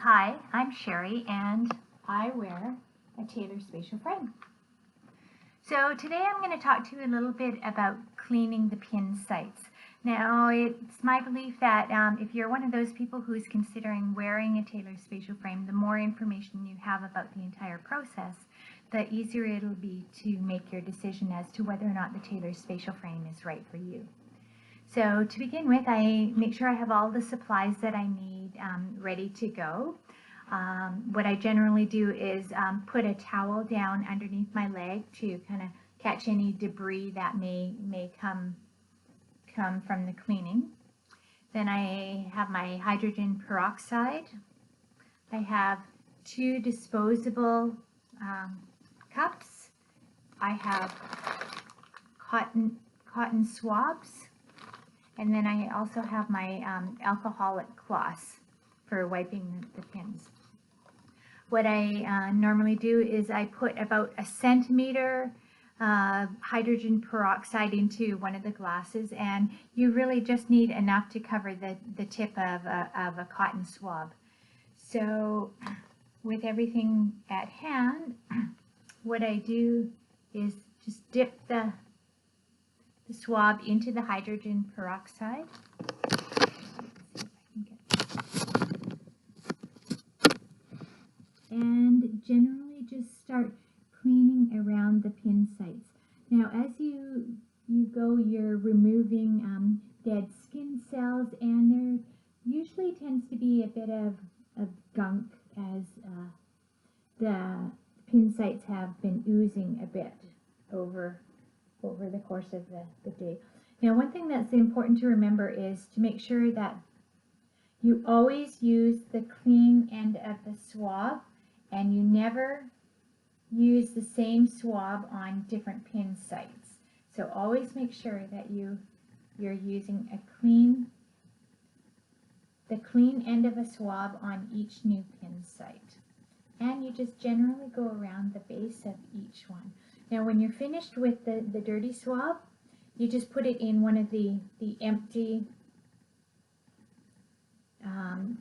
Hi, I'm Sherry and I wear a Taylor Spatial Frame. So today I'm going to talk to you a little bit about cleaning the pin sites. Now it's my belief that if you're one of those people who's considering wearing a Taylor Spatial Frame, the more information you have about the entire process, the easier it'll be to make your decision as to whether or not the Taylor Spatial Frame is right for you. So to begin with, I make sure I have all the supplies that I need ready to go. What I generally do is put a towel down underneath my leg to kind of catch any debris that may come from the cleaning. Then I have my hydrogen peroxide. I have 2 disposable cups. I have cotton swabs. And then I also have my alcoholic cloths for wiping the pins. What I normally do is I put about 1 centimeter hydrogen peroxide into one of the glasses, and you really just need enough to cover the tip of a cotton swab. So with everything at hand, what I do is just dip the swab into the hydrogen peroxide. And generally just start cleaning around the pin sites. Now as you go, you're removing dead skin cells, and there usually tends to be a bit of gunk as the pin sites have been oozing a bit over the course of the day. Now, one thing that's important to remember is to make sure that you always use the clean end of the swab, and you never use the same swab on different pin sites. So always make sure that you're using the clean end of a swab on each new pin site. And you just generally go around the base of each one. Now when you're finished with the dirty swab, you just put it in one of the empty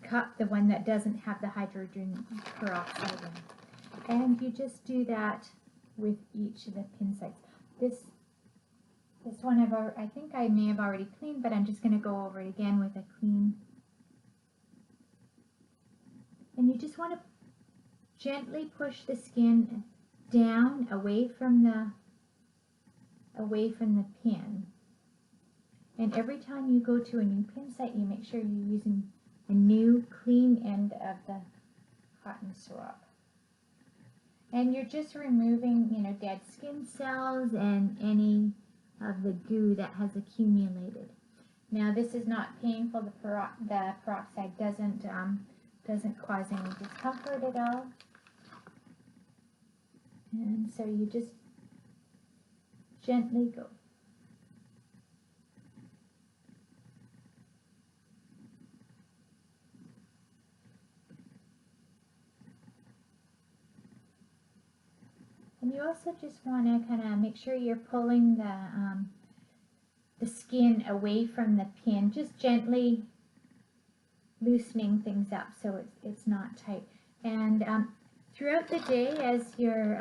cup, the one that doesn't have the hydrogen peroxide in. And you just do that with each of the pin sites. This one I think I may have already cleaned, but I'm just going to go over it again with a clean. And you just want to gently push the skin down away from the pin. And every time you go to a new pin site, you make sure you're using a new clean end of the cotton swab. And you're just removing, dead skin cells and any of the goo that has accumulated. Now this is not painful. The peroxide doesn't cause any discomfort at all. And so you just gently go. And you also just want to kind of make sure you're pulling the skin away from the pin, just gently loosening things up so it's not tight. And throughout the day, as your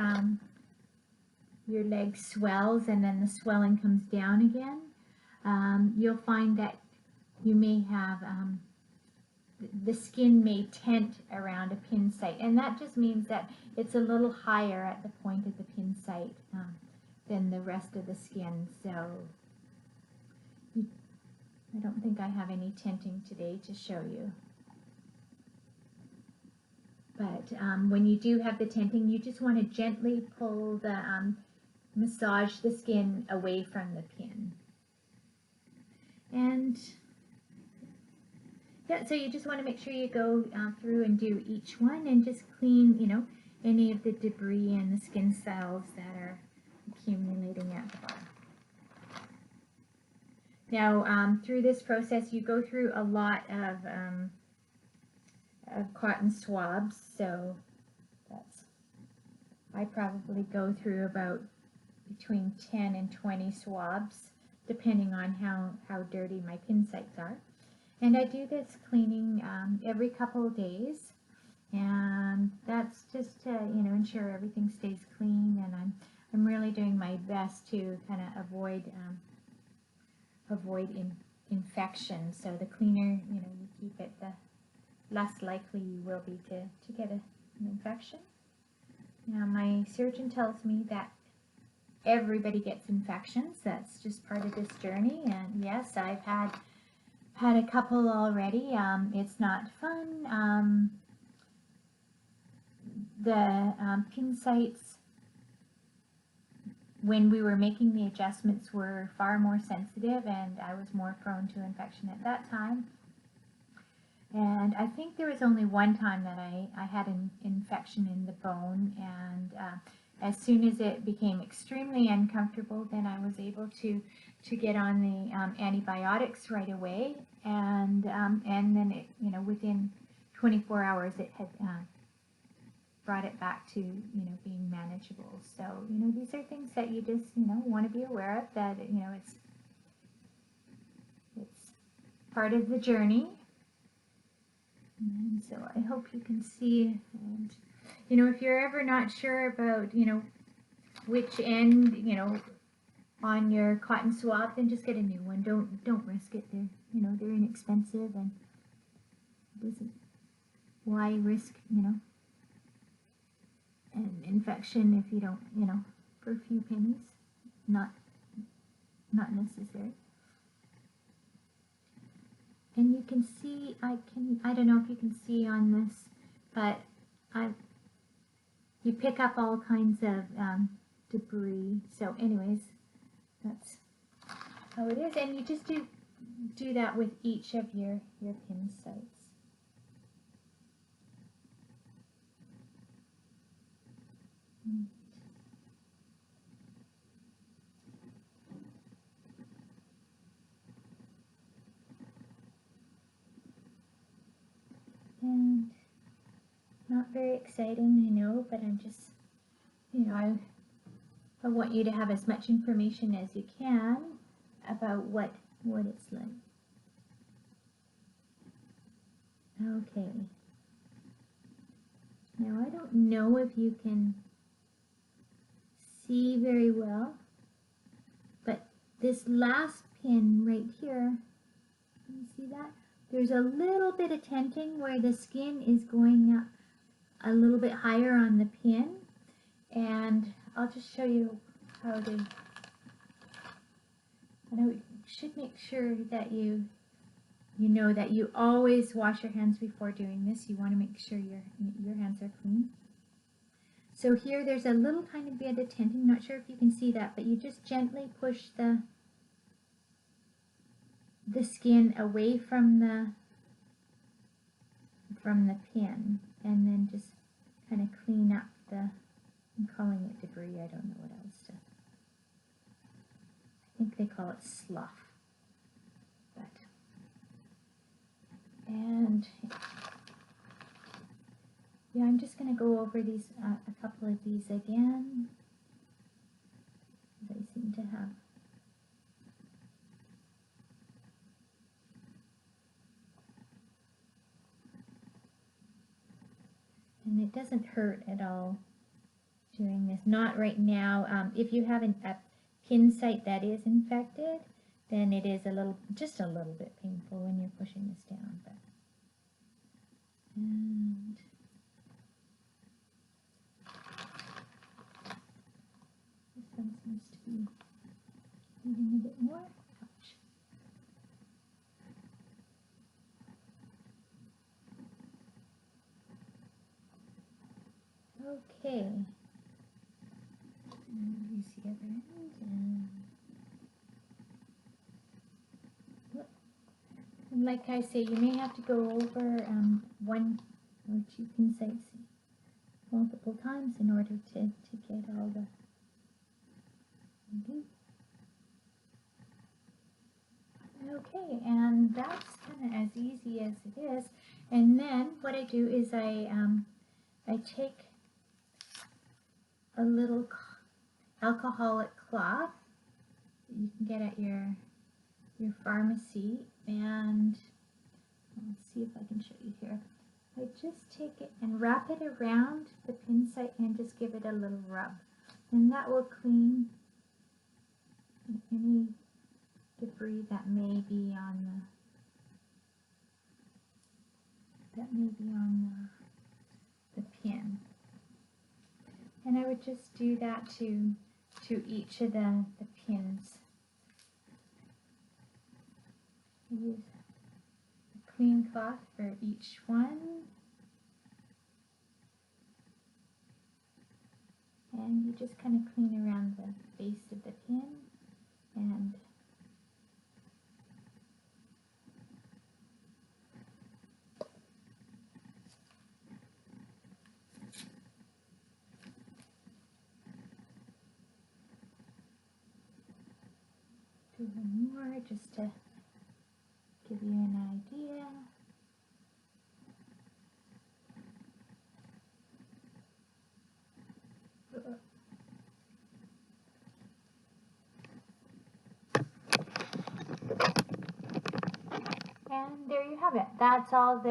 leg swells and then the swelling comes down again, you'll find that you may have the skin may tent around a pin site, and that just means that it's a little higher at the point of the pin site than the rest of the skin. So I don't think I have any tenting today to show you. But when you do have the tenting, you just want to gently pull massage the skin away from the pin. And yeah, so you just want to make sure you go through and do each one and just clean, any of the debris and the skin cells that are accumulating at the bottom. Now, through this process, you go through a lot of cotton swabs, so I probably go through about between 10 and 20 swabs, depending on how dirty my pin sites are. And I do this cleaning every couple of days. and that's just to, you know, ensure everything stays clean. And I'm really doing my best to kind of avoid infection. So the cleaner, you know, you keep it, the less likely you will be to get an infection. Now my surgeon tells me that everybody gets infections. That's just part of this journey. And yes, I've had a couple already. It's not fun. The pin sites, when we were making the adjustments, were far more sensitive, and I was more prone to infection at that time. And I think there was only one time that I had an infection in the bone, and as soon as it became extremely uncomfortable, then I was able to get on the antibiotics right away, and then it, you know, within 24 hours it had brought it back to, you know, being manageable. So, you know, these are things that you just, you know, want to be aware of, that, you know, it's part of the journey. And so I hope you can see. And, you know, if you're ever not sure about, you know, which end, you know, on your cotton swab, then just get a new one. Don't risk it. They're, you know, they're inexpensive, and it isn't, why risk, you know, an infection if you don't, you know, for a few pennies. Not necessary. And you can see, I don't know if you can see on this, but you pick up all kinds of debris. So anyways, that's how it is. And you just do that with each of your pin sites. And not very exciting, I know, but I'm just, you know, I want you to have as much information as you can about what it's like. Okay. Now I don't know if you can see very well, but this last pin right here, can you see that? There's a little bit of tenting where the skin is going up a little bit higher on the pin, and I'll just show you how to, and I should make sure that you know that you always wash your hands before doing this. You want to make sure your hands are clean. So here there's a little tiny bit of tenting, not sure if you can see that, but you just gently push the skin away from the pin, and then just kind of clean up the, I'm calling it debris, I don't know what else to, I think they call it slough. But, and yeah, I'm just going to go over these, a couple of these again, because I seem to have. And it doesn't hurt at all doing this. Not right now. If you have a pin site that is infected, then it is just a little bit painful when you're pushing this down. But, and this one seems to be needing a bit more. Ouch. Okay. And use the other end, and like I say, you may have to go over one or two pin sites multiple times in order to get all the. Okay, and that's kind of as easy as it is. And then what I do is I take a little alcoholic cloth that you can get at your pharmacy, and let's see if I can show you here. I just take it and wrap it around the pin site and just give it a little rub. And that will clean any debris that may be on the pin. And I would just do that to each of the pins. Use a clean cloth for each one. And you just kind of clean around the base of the pin and do one more just to give you an idea. And there you have it. That's all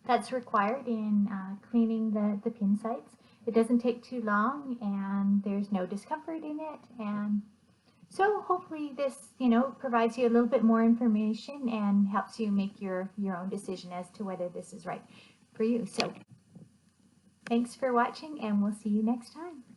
that's required in cleaning the pin sites. It doesn't take too long and there's no discomfort in it. And so hopefully this, provides you a little bit more information and helps you make your own decision as to whether this is right for you. So thanks for watching and we'll see you next time.